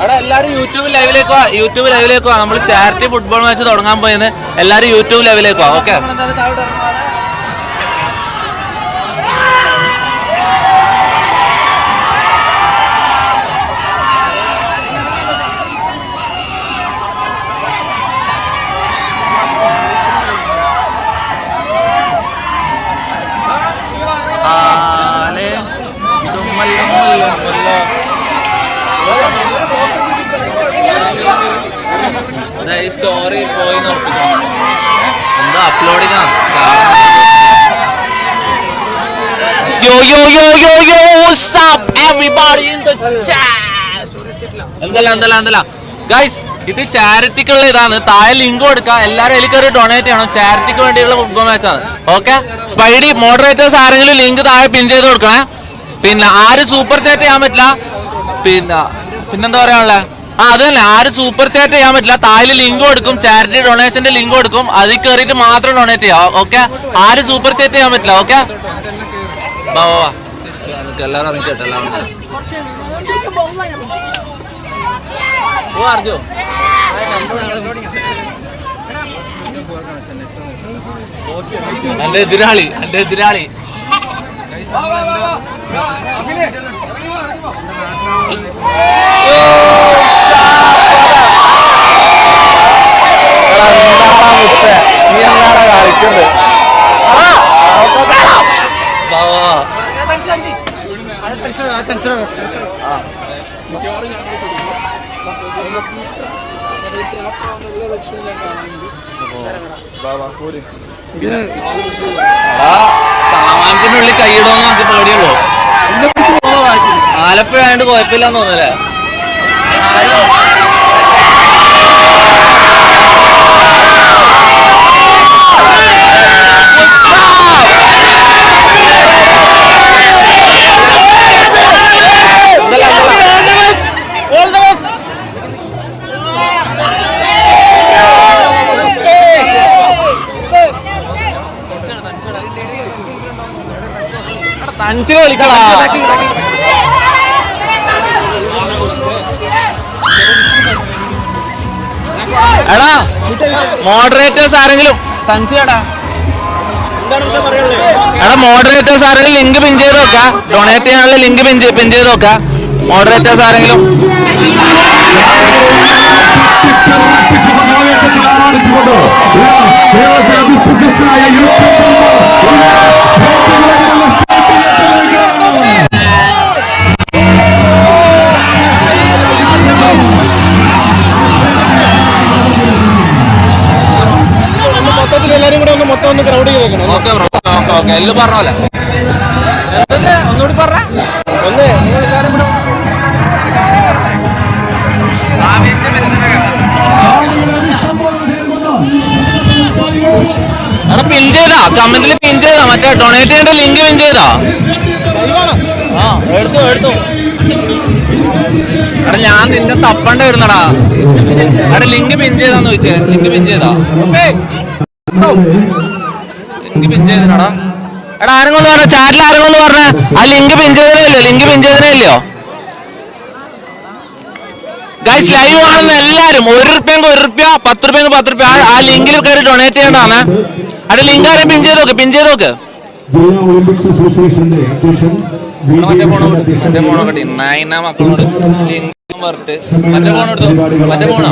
അവിടെ എല്ലാവരും യൂട്യൂബ് ലൈവിലേക്ക് വാ. നമ്മൾ ചാരിറ്റി ഫുട്ബോൾ മാച്ച് തുടങ്ങാൻ പോയെന്ന് എല്ലാവരും യൂട്യൂബ് ലൈവിലേക്ക് വാ. ഓക്കെ, സ്റ്റോറി പോയി ഉറപ്പിക്കണം. എന്താ അപ്ലോഡിങ് എന്തല്ല ഗൈസ്, ഇത് ചാരിറ്റിക്കുള്ള ഇതാണ്. താഴെ ലിങ്ക് കൊടുക്കുക, എല്ലാവരും അതിൽ കയറി ഡൊണേറ്റ് ചെയ്യണം. ചാരിറ്റിക്ക് വേണ്ടിയുള്ള ഫുട്ബോൾ മാച്ചാണ്. ഓക്കെ, സ്പൈഡി മോഡറേറ്റേഴ്സ് ആരെങ്കിലും ലിങ്ക് താഴെ പിൻ ചെയ്ത് കൊടുക്കണേ. പിന്നെ ആരും സൂപ്പർ ചാറ്റ് ചെയ്യാൻ പറ്റില്ല. പിന്നെന്താ പറയാനുള്ളത്? അത് തന്നെ, ആരും സൂപ്പർ ചാറ്റ് ചെയ്യാൻ പറ്റില്ല. താഴെ ലിങ്ക് കൊടുക്കും, ചാരിറ്റി ഡൊണേഷന്റെ ലിങ്ക് കൊടുക്കും, അതിൽ കയറിയിട്ട് മാത്രം ഡൊണേറ്റ് ചെയ്യാം. ഓക്കെ, ആരും സൂപ്പർ ചാറ്റ് ചെയ്യാൻ പറ്റില്ല. ഓക്കെ, എല്ലാവരും ഇറങ്ങിക്കട്ടെ. എന്റെ എതിരാളി നീ എന്നാടാ കളിക്കുന്നത്? സാമാനത്തിനുള്ളിൽ കൈയിടുമെന്ന് നമുക്ക് പേടിയുള്ളൂ. ആലപ്പുഴ ആയതുകൊണ്ട് കുഴപ്പമില്ലാന്ന് തോന്നുന്നല്ലേ? തൻസിനെ വിളിക്കടാ. എടാ മോഡറേറ്റേഴ്സ് ആരെങ്കിലും എടാ മോഡറേറ്റേഴ്സ് ആരെങ്കിലും ലിങ്ക് പിൻ ചെയ്ത് നോക്കാം. ഡൊണേറ്റ് ചെയ്യാനുള്ള ലിങ്ക് പിൻ ചെയ്ത് നോക്കാം. മോഡറേറ്റേഴ്സ് ആരെങ്കിലും എല്ലാരും കൂടെ മൊത്തം ഒന്ന് ക്രൗഡ് ചെയ്ത് വെക്കണം. ഓക്കെ എല്ലാം പറഞ്ഞോലെ ഒന്നുകൂടി പറഞ്ഞ എല്ലാരും കൂടെ എടാ പിൻ ചെയ്താ, കമന്റിൽ പിൻ ചെയ്താ, മറ്റേ ഡൊണേറ്റ് ചെയ്യേണ്ട ലിങ്ക് പിൻ ചെയ്താ. എടുത്തു എടാ ഞാൻ നിന്നെ തപ്പണ്ട വരുന്നടാ. എടാ ലിങ്ക് പിൻ ചെയ്താന്ന് ചോദിച്ചേ. ലിങ്ക് പിൻ ചെയ്താ എടാ. ആരെങ്കിലും പറഞ്ഞ ചാറ്റിൽ ആരെങ്കിലും പറഞ്ഞ ആ ലിങ്ക് പിൻ ചെയ്തതിനല്ലോ. ഗൈസ് ലൈവ് കാണുന്ന എല്ലാരും ₹1 ₹1 ₹10 ആ ലിങ്കിൽ കയറി ഡൊണേറ്റ് ചെയ്യേണ്ടതാണ്. അവിടെ ലിങ്ക് ആരെ പിൻ ചെയ്ത് നോക്ക്. ജില്ലാ ഒളിമ്പിക്സ് അസോസിയേഷന്റെ അധ്യക്ഷൻ മറ്റേ ഫോണോ കട്ടി നൈന മക്കളോട് ലിങ്ക് മറ്റേ ഫോണോ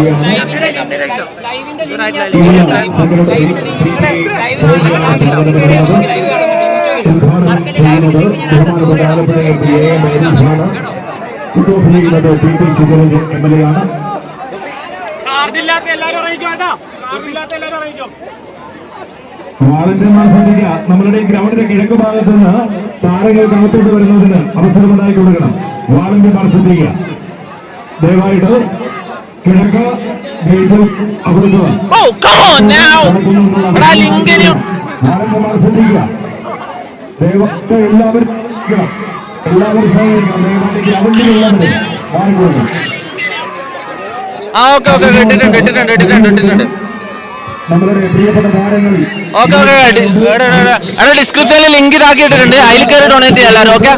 വാളണ്ടിയർമാർ ശ്രദ്ധിക്കുക. നമ്മളുടെ ഗ്രൗണ്ടിന്റെ കിഴക്ക് ഭാഗത്ത് നിന്ന് താരങ്ങൾ അകത്തോട്ട് വരുന്നതിന് അവസരമുണ്ടായി കൊടുക്കണം. വാളണ്ടിയർമാർ ശ്രദ്ധിക്കുക. ദയവായിട്ട് കിഴക്ക് ഗേറ്റിൽ അവിടുന്ന് വാളണ്ടിയർമാർ ശ്രദ്ധിക്കുക. ദയവായിട്ട് എല്ലാവരും സഹകരിക്കണം. ദയവായിട്ട് ഗ്രൗണ്ടിലുള്ളവരെ മാറിക്കൊടുക്കണം. കേട്ടിട്ടുണ്ട്. നമ്മളുടെ പ്രിയപ്പെട്ട താരങ്ങൾ ഡിസ്ക്രിപ്ഷനിൽ ലിങ്ക് ഇതാക്കിയിട്ടുണ്ട്. അതിൽ കയറി ഡൊണേറ്റ് ചെയ്യാം എല്ലാവരും. ഓക്കെ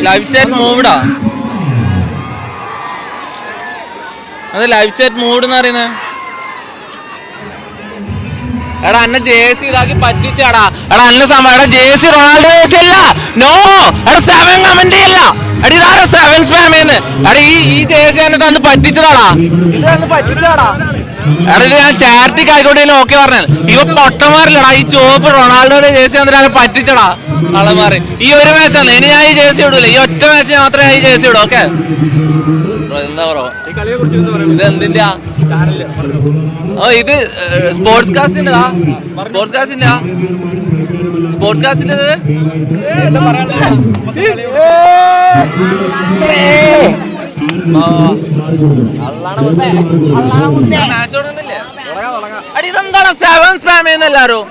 ലൈവ് ചാറ്റ് മൂവിടാ, അത് ലൈവ് ചാറ്റ് മൂഡ് എന്ന് പറയുന്നത്. എടാ അന്നെ ജേഴ്സി ഇതാക്കി പറ്റിച്ചാടാ. എടാ അന്നെ സമയം എടാ ജേഴ്സി റൊണാൾഡോ ജേഴ്സി അല്ല. നോ എടാ 7 കമന്റ് ഇല്ല. എടാ ഇതാരോ 7 സ്പാം ചെയ്യുന്നത്. എടാ ഈ ജേഴ്സി എന്നെ തന്ന് പറ്റിച്ചതാടാ. ഇത് തന്ന് പറ്റിച്ചതാടാ. എടാ ഇത് ഞാൻ ചാരിറ്റിക്ക് ആയിക്കോട്ടെ ഓക്കെ പറഞ്ഞത്. ഇവ പൊട്ടന്മാരില്ലടാ ഈ ചോപ്പ് റൊണാൾഡോയുടെ ജേഴ്സി വന്നിട്ട് പറ്റിച്ചടാ കളമാറി. ഈ ഒരു മാച്ചാണ്. ഇനി ഞാൻ ഈ ജേഴ്സി ഇടൂല. ഈ ഒറ്റ മാച്ച് മാത്രമേ ഈ ജേഴ്സി ഇടൂ. ഓക്കെ എന്താ പറ ഇത് എന്തിന്റെ ഓ ഇത് സ്പോർട്സ് കാസ്റ്റിന്റെ സ്പോർട്സ് കാസ്റ്റിന്റെ സ്പോർട്സ് കാസ്റ്റിന്റെ ഇതെന്താണ് 7 സ്പാം ചെയ്യുന്ന എല്ലാരും.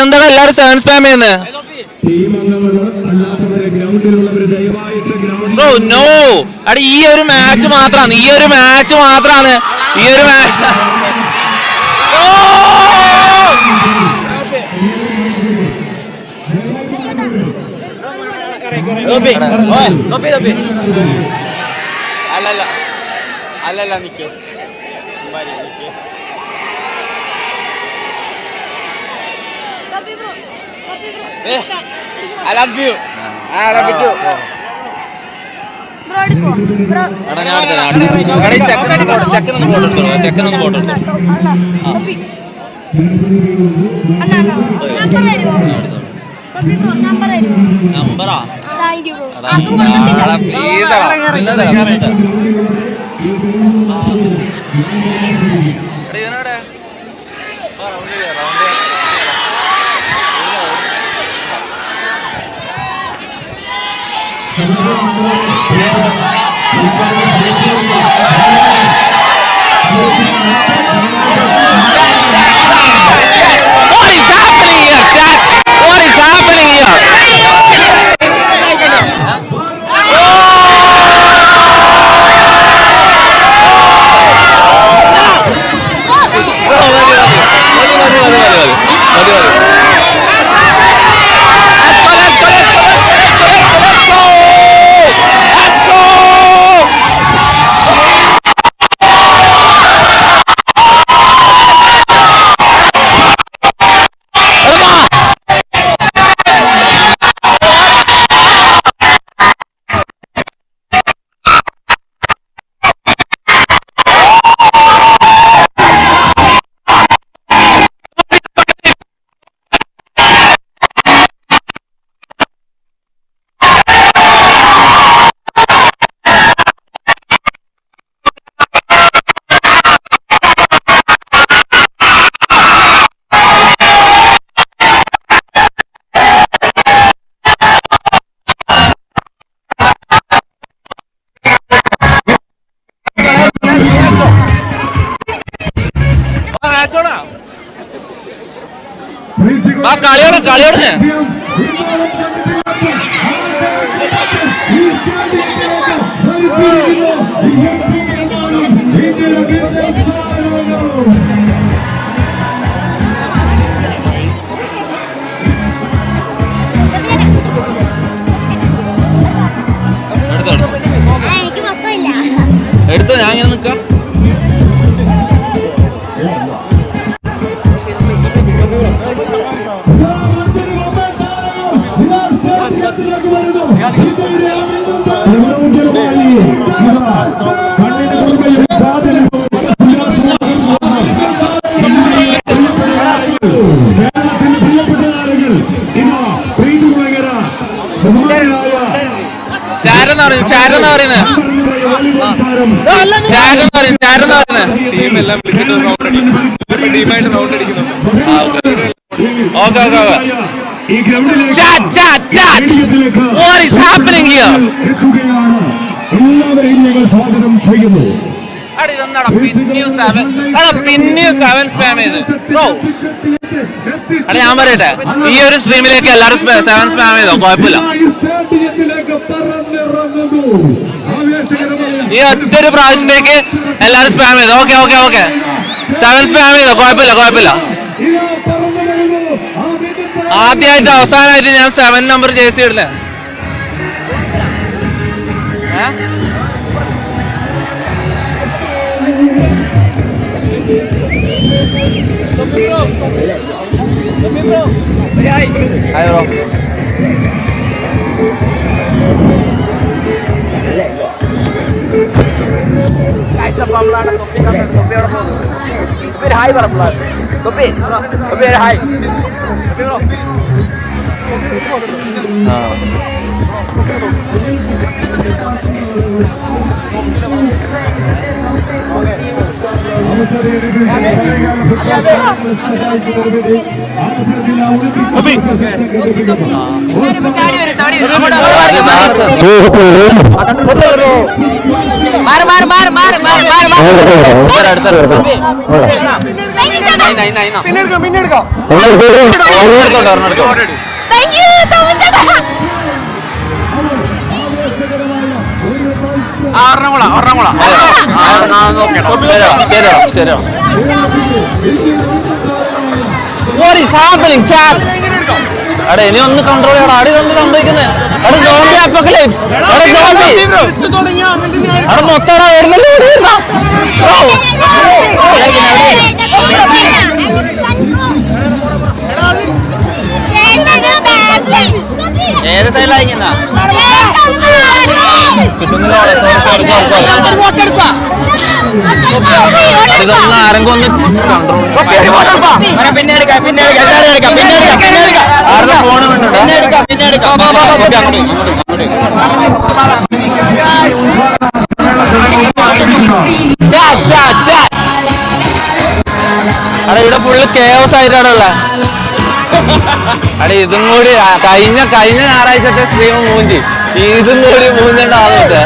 എന്താണ് എല്ലാരും 7 സ്പാം ചെയ്യുന്നത്? നോ അടി ഈ ഒരു മാച്ച് മാത്രാണ്. ഈ ഒരു മാച്ച് മാത്രാണ്. ഈ ഒരു മാച്ച് അല്ലല്ല നിക്ക് I love you. I love you too. എടാ ഞാൻ അടുത്ത ചെക്കനൊന്ന് ഫോട്ടോ എടുത്തോ. ചെക്കനൊന്ന് ഫോട്ടോ എടുത്തോ. നമ്പറാ ഇതിനോടെ What is happening here, chat? What is happening here? കളിയോടെ എടുത്തോ. ഞാൻ ഇങ്ങനെ നിക്കാം. ടീമെല്ലാം ടീമായിട്ട് റൗണ്ട് അടിക്കുന്നു. What is happening here? എല്ലാവരെയും ഞങ്ങൾ സ്വാഗതം ചെയ്യുന്നു. ഞാൻ പറയട്ടെ, ഈ ഒരു സ്ട്രീമിലേക്ക് എല്ലാവരും 7 സ്പാം ചെയ്തോ, കുഴപ്പമില്ല. ഈ ഒറ്റൊരു പ്രാവശ്യത്തേക്ക് എല്ലാവരും സ്പാം ചെയ്തോ. ഓക്കെ 7 സ്പാം ചെയ്തോ, കുഴപ്പമില്ല. ആദ്യമായിട്ട് അവസാനമായിട്ട് ഞാൻ 7 നമ്പർ ജേഴ്സി ഇടുന്നേ. ഇനി ഒന്ന് കൺട്രോൾ ചെയ്യണം. അടി ഒന്ന് സംഭവിക്കുന്നത് മൊത്തം ഏത് സൈഡിലായിരിക്കുന്ന കിട്ടുന്നില്ല. ഇതൊന്ന് ആരെങ്കിലും ഒന്ന് ആരുടെ ഫോണ് അടെ ഇവിടെ ഫുള്ള് കേവസ് ആയിട്ടാണുള്ള. അടെ ഇതും കൂടി കഴിഞ്ഞ ഞായറാഴ്ചത്തെ സ്ട്രീം മൂഞ്ചി, ഇതും കൂടി മൂഞ്ചണ്ടാവുന്നത്.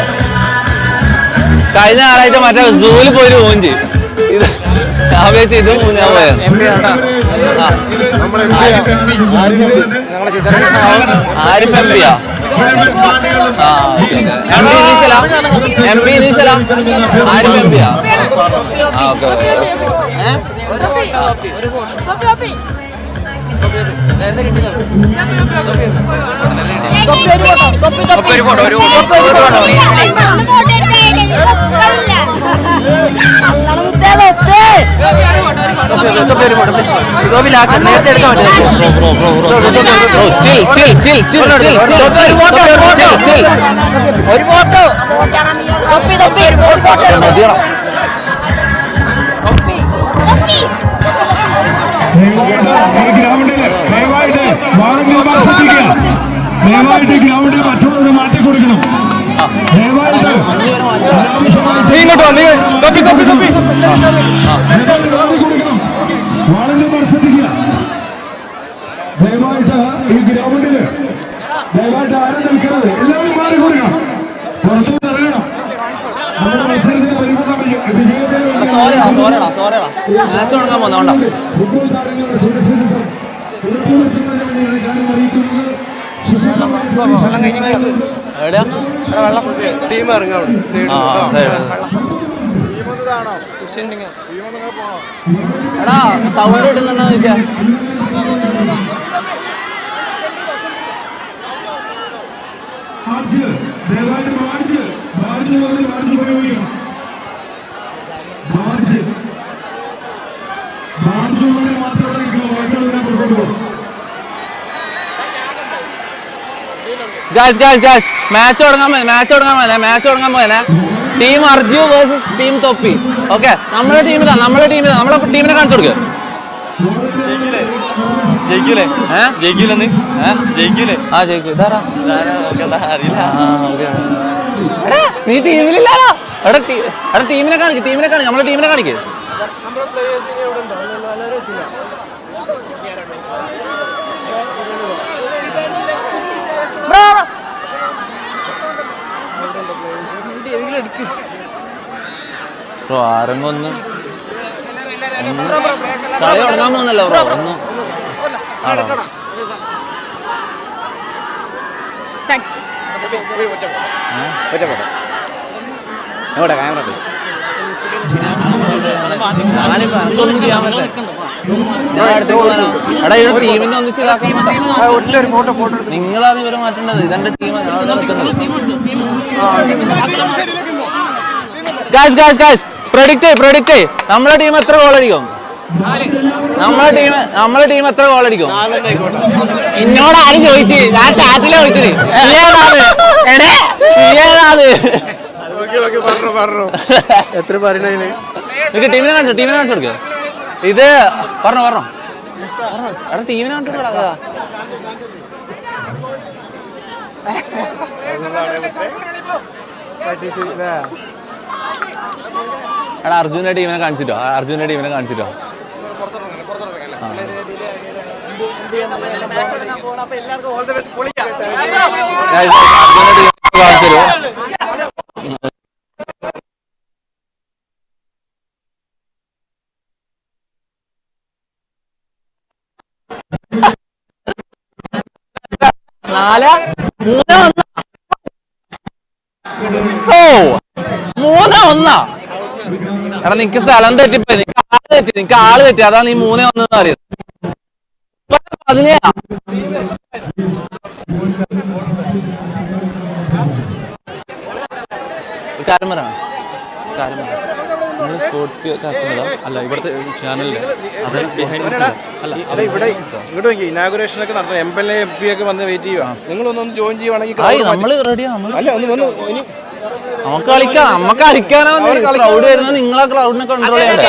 കഴിഞ്ഞ ഞായറാഴ്ച മറ്റേ സൂല് പോയി മൂഞ്ചി, ഇത് ആവേശം ഇത് മൂന്നാൻ പോയത്. ആരിഫ് എംപിയാ? എം പി ഇനീശല ആരിഫ് എംപിയാ? ഓക്കെ. ദയവായിട്ട് ഗ്രൗണ്ടിൽ മറ്റുള്ളവരെ മാറ്റി കൊടുക്കണം. ദയവായിട്ട് ഈ ഗ്രൗണ്ടില് ദയവായിട്ട് ആരും നിൽക്കരുത്, എല്ലാവരും മാറി കൊടുക്കണം, പുറത്തുനിന്ന് ഇറങ്ങണം. നമ്മുടെ മത്സരത്തിന് ഫുട്ബോൾ താരങ്ങളുടെ സുരക്ഷിതത്വം ടീം ഇറങ്ങാം. എടാ സൗണ്ട് ഇടുന്നുണ്ടോ ചോദിച്ചാ? മാച്ച് തുടങ്ങാൻ പോയനെ. ടീം അർജു വേഴ്സസ് ടീം തൊപ്പി. ഓക്കെ, നമ്മളെ ടീമിലാ നമ്മളെ ടീമിനെ കാണിച്ചു കൊടുക്കുക. ജയിക്കൂലേ? നീ ടീമിലില്ല. ടീമിനെ കാണിക്കും, നമ്മളെ ടീമിനെ കാണിക്കും. ബ്രോ ആരെങ്കിലും കളി തുടങ്ങാൻ പോകുന്നല്ലോ ബ്രോ ഒന്നും ടീമിനെ ഒന്നിച്ച് നിങ്ങളാണ് ഇവരെ മാറ്റേണ്ടത്. ഇതെന്റെ ടീമാണ്. പ്രൊഡിക്റ്റ് നമ്മളെ ടീം എത്ര ഗോൾ അടിക്കും? നമ്മളെ ടീം എത്ര ഗോൾ അടിക്കും? എന്നോട് ആരും ചോദിച്ചു, ഞാൻ ചാറ്റില ചോദിച്ചത് എത്ര പറയണേ ടീമിനെ കാണിച്ചു കൊടുക്കുക. ഇത് പറഞ്ഞോ എടാ ടീമിനെ കാണിച്ചു കൊടുക്കടാ. എടാ അർജുന്റെ ടീമിനെ കാണിച്ചിട്ടോ. അർജുന്റെ ടീമിനെ കാണിച്ചിട്ടോ. എടാ നിനക്ക് സ്ഥലം തെറ്റിപ്പോയി. നിനക്ക് ആള് തെറ്റി. അതാ നീ 3-1 അറിയത്. സ്പോർട്സ് അല്ല ഇവിടുത്തെ ചാനലിന്റെ ഇവിടെ ഇങ്ങോട്ട് ഇനാഗുറേഷൻ ഒക്കെ നടത്തുന്നത് MLA MP ഒക്കെ വന്ന് വെയിറ്റ് ചെയ്യുക. നിങ്ങളൊന്നും ജോയിൻ ചെയ്യുവാണെങ്കിൽ നമ്മള് റെഡിയാണ്. അല്ല ഇനി നമുക്ക് കളിക്കാനോ ക്രൗഡ് വരുന്നത്. നിങ്ങളെ ക്രൗഡിനെ കൺട്രോൾ ചെയ്യാൻ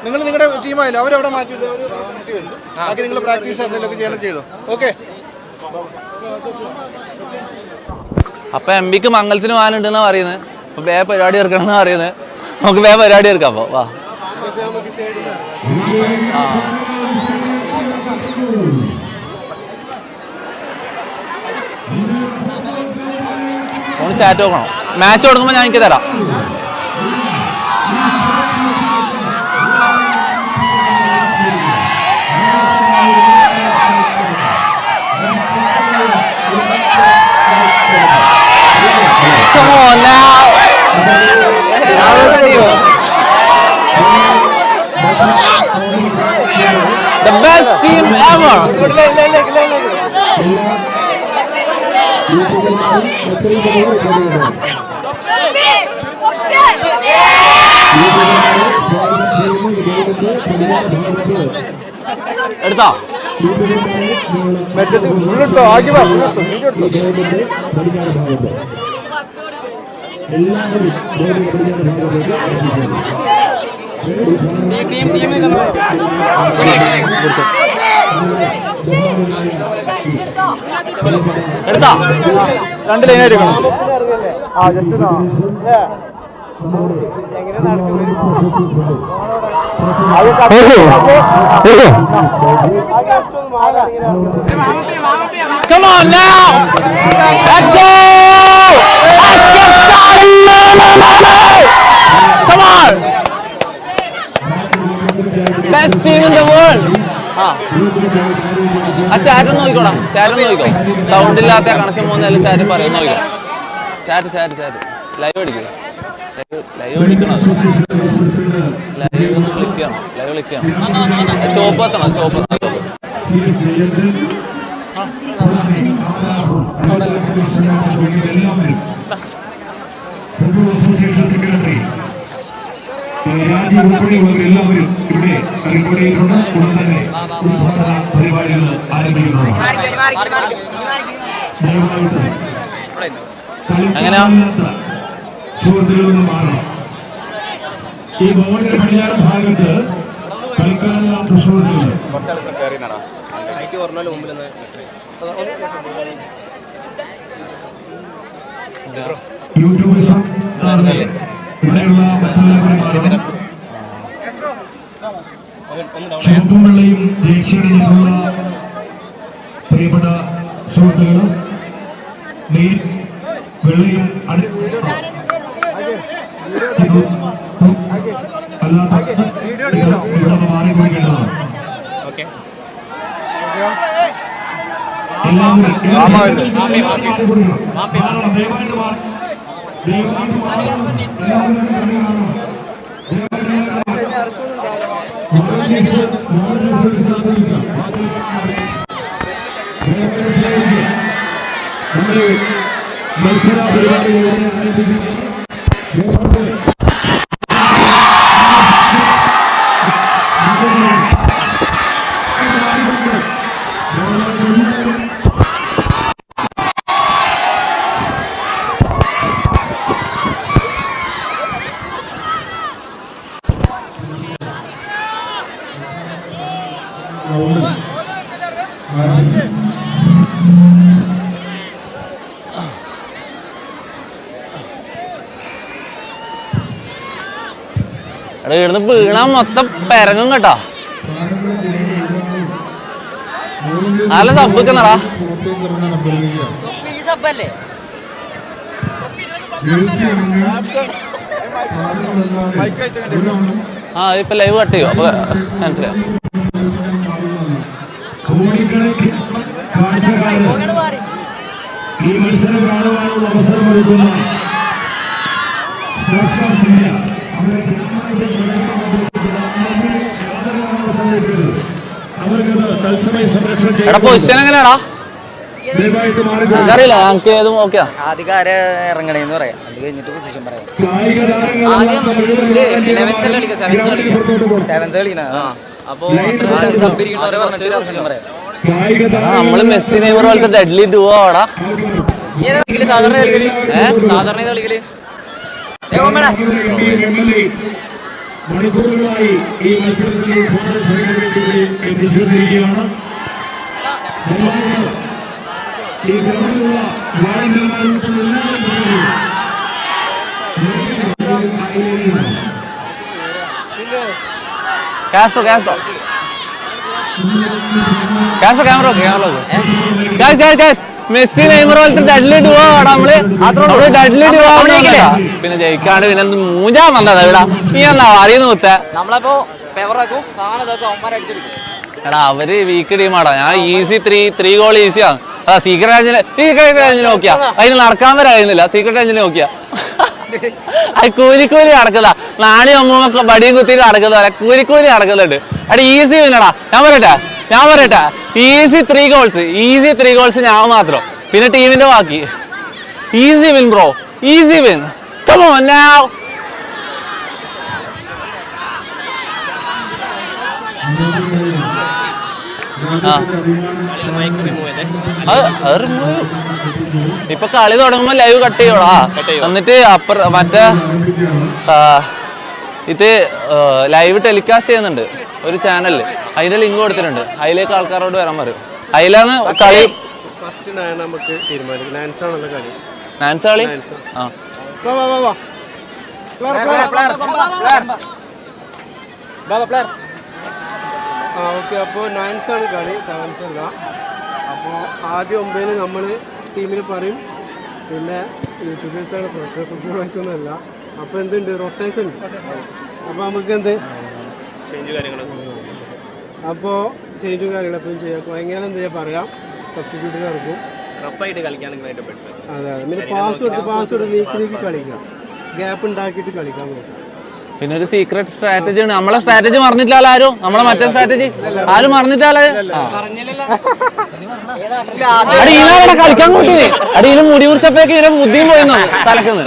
നിങ്ങൾ നിങ്ങളുടെ ടീമായാലും അവരവിടെ മാറ്റി ബാക്കി നിങ്ങൾ പ്രാക്ടീസ് എന്തെങ്കിലുമൊക്കെ ചെയ്യണം ചെയ്തു. ഓക്കെ. അപ്പൊ MPക്ക് മംഗലത്തിന് പോകാനുണ്ടെന്നാ പറയുന്നത്. അപ്പൊ വേ പരിപാടി എടുക്കണം എന്നാ പറയുന്നത്. നമുക്ക് വേ പരിപാടി എടുക്കാം. അപ്പൊ വാ ചാറ്റ് നോക്കണം. മാച്ച് തുടങ്ങുമ്പോൾ ഞാൻ എനിക്ക് തരാം. Come on now. The best team ever. എടുത്തോ എടുത്താ 2 ലൈൻ എടുക്കണം. Come on now. Let's go. Come on. Best team in the world. ആ ചാറ്റ് നോക്കിക്കോടാ. ചാറ്റ് നോക്കിക്കോ. സൗണ്ട് ഇല്ലാത്ത കണക്ഷൻ പോകുന്നതിൽ ചാറ്റ് പറയും. നോക്കിക്കോ. ചാറ്റ് ലൈവ് അടിക്കും. ലൈവ് അടിക്കണം. ലൈവ് ഒന്ന് ക്ലിക്ക് ചെയ്യണം. ലൈവ് ക്ലിക്ക് ചെയ്യണം. ചോപ്പ് എത്തണം. ചോപ്പ് രാജ്യം ഉൾപ്പെടെയുള്ളവർ എല്ലാവരും ഇവിടെ റെക്കോർഡ് ചെയ്തിട്ടുണ്ട്. ഉടൻ തന്നെ പരിപാടികൾ ആരംഭിക്കുന്നതാണ്. സുഹൃത്തുക്കളിൽ നിന്ന് മാറണം. ഈ ബോർഡിന്റെ പടിഞ്ഞാറ് ഭാഗത്ത് കളിക്കാരില്ലാത്ത സുഹൃത്തുക്കൾ യൂട്യൂബേഴ്സും ഇവിടെയുള്ള മറ്റുള്ളവരും ചുവപ്പും വെള്ളയും ജേഴ്സിയണിഞ്ഞിട്ടുള്ള പ്രിയപ്പെട്ട സുഹൃത്തുക്കൾ വെള്ളയും അല്ലാത്ത ഇവിടെ മാറി പോകേണ്ടതാണ്. മത്സര പരിപാടി ഇവിടുന്ന് വീണാ മൊത്തം പെരങ്ങും കേട്ടോ. നല്ല സബ്ബിക്കുന്നടാ. ആ ഇപ്പൊ ലൈവ് കട്ട് ചെയ്യോ അപ്പൊ മനസ്സിലായി. ഈ മത്സരം കാണുവാനുള്ള അവസരമൊരുക്കുന്ന എടാ പൊസിഷൻ എങ്ങനെയാടാ അറിയില്ല ഞങ്ങൾക്ക് ഏതും ഓക്കെയാ. ആദ്യം ആരെ ഇറങ്ങണേന്ന് പറയാം, അത് കഴിഞ്ഞിട്ട് പൊസിഷൻ പറയാം. നമ്മള് മെസ്സി നെയ്മർ പോലത്തെ ഡെഡ്ലി ഡുവോ ആടാ. സാധാരണ കളിക്കല് മണിക്കൂറുകളായി ഈ മത്സരത്തിൽ എത്തിച്ചേർന്നിരിക്കുകയാണ്. ഈ ഗ്രൗണ്ടിലുള്ള Castro Castro Castro camera Messi Neymar പോലത്തെ ഡെഡ്ലി ഡുവോ ആടാ നമ്മള് ഡെഡ്ലി ഡുവോ. പിന്നെ ജയിക്കാണ്ട് പിന്നെ മൂഞ്ചാ വന്നതാ ഇവിടെ. നീ എന്നാ അറിയുന്ന കുത്ത നമ്മളപ്പോ ഫേവറാക്കും സാധനം ഇതൊക്കെ അവന്മാരെ അടിച്ചെടുക്കും. എടാ അവര് വീക്ക് ടീമാടാ. ഞാൻ ഈസി 3 ഗോൾ ഈസിയാണ്. സീക്രട്ട് റേഞ്ചിന് നോക്കിയാ അതിന് നടക്കാൻ വരായിരുന്നില്ല. സീക്രട്ട് റേഞ്ചിന് നോക്കിയാ അത് കൂലിക്കൂലി നടക്കുന്നതാ. നാണി അമ്മൂമ്മ ബടിയും കുത്തിയിട്ട് നടക്കുന്ന കൂലിക്കൂലി നടക്കുന്നുണ്ട്. എടാ ഈസി വിന്നടാ. ഞാൻ പറയട്ടെ ഈസി 3 ഗോൾസ് ഞാൻ മാത്രം, പിന്നെ ടീമിന്റെ ബാക്കി. Easy win bro, easy win. Come on now. ഇപ്പൊ കളി തുടങ്ങുമ്പോ ലൈവ് കട്ട് ചെയ്യോടാ. എന്നിട്ട് മറ്റേ ഇത് ലൈവ് ടെലികാസ്റ്റ് ചെയ്യുന്നുണ്ട് ഒരു ചാനലില്. അതിന്റെ ലിങ്ക് കൊടുത്തിട്ടുണ്ട്. അതിലേക്ക് ആൾക്കാരോട് വരാൻ പറയും. അതിലാണ് കളി. നാൻസ് കളി. ഓക്കെ, അപ്പോൾ 9s ആണ് കളി, 7s അല്ല. അപ്പോൾ ആദ്യം 9 നമ്മൾ ടീമിൽ പറയും. പിന്നെ യൂട്യൂബേഴ്സാണ്, പ്രൊഫഷണൽ ഫുട്ബോളേഴ്സൊന്നും അല്ല. അപ്പോൾ എന്തുണ്ട്, റൊട്ടേഷൻ. അപ്പോൾ നമുക്ക് എന്ത് അപ്പോൾ ചേഞ്ചും കാര്യങ്ങളൊക്കെ ചെയ്യാം. എങ്ങനെ എന്ത് ചെയ്യാൻ പറയാം, സബ്സ്റ്റിറ്റ്യൂട്ടിന് ഇറക്കും. റഫായിട്ട് കളിക്കാണെങ്കിൽ അതെ, പിന്നെ പാസ് നീക്കി കളിക്കാം, ഗ്യാപ്പ് ഉണ്ടാക്കിയിട്ട് കളിക്കാൻ നോക്കാം. പിന്നെ ഒരു സീക്രട്ട് സ്ട്രാറ്റജി ഉണ്ട്. നമ്മളെ സ്ട്രാറ്റജി മറന്നിട്ടാലോ ആരും? നമ്മളെ മറ്റേ സ്ട്രാറ്റജി ആരും മറന്നിട്ടാലോ? അടിയിലാണ് കളിക്കാൻ കൂട്ടിന്. അടിയിൽ മുടി കുറിച്ചപ്പോഴേക്ക് ഇതിന്റെ ബുദ്ധിയും പോയിന്നു തലക്കുന്ന്.